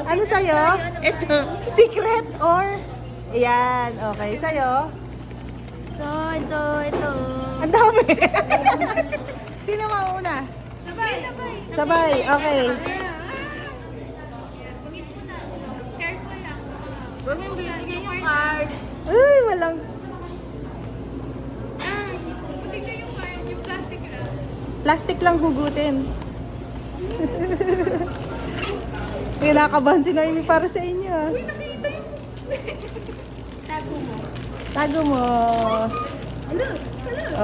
Ano sa'yo? Ito. Secret or? Ayan, okay. Sa'yo? Ito. Ang dami. Sino mauna? Sabay, okay. Careful lang. Huwag mong bibigyan yung card. Uy, walang... Tignan yung card, yung plastic lang. Plastic lang hugutin. Kinakabahan si Noemi para sa inyo. Ah. Uy, nakita yung... Tago mo. Tago mo.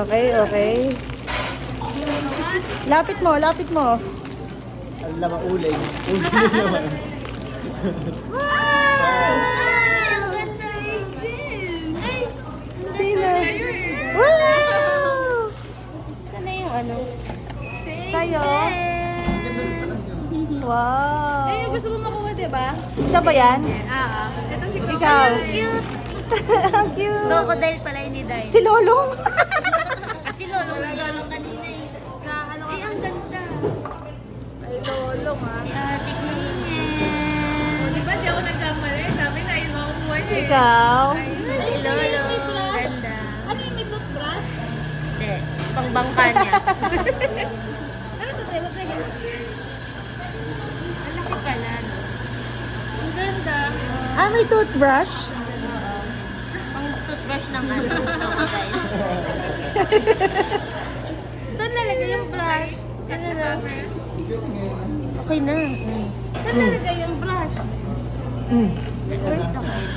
Okay, okay. Lapit mo, lapit mo. Alam mo, uling. Uling naman. Ang ganda rin. Ay! Sino? Wow! Sana yung ano? Sa'yo? Wow. Eh, yung gusto mo makuha, di ba? Isa ba yan? Ito si Crocodile. Ikaw. Cute. Ang cute. Crocodile pala yun ni Dai. Si Lolong. Si Lolo, Lolo kanina eh. Na ano ka? Ay, ang ganda. Ay, Lolo ha. Tignan mo niya. Di ba, di ako nagkamali? Sabi na, yung makukuha niya eh. Ikaw. Si Lolo. Ganda. Ano yung may toothbrush? Hindi. Pangbangka niya. Ano to, tayo? Wag na yan. Ang laki pala, no? Ang ganda. Ah, may toothbrush? Pang toothbrush ng ano, crocodile. Saan lalagay yung brush? Ano na? Okay na. Saan lalagay yung brush? Mm. Where's the card?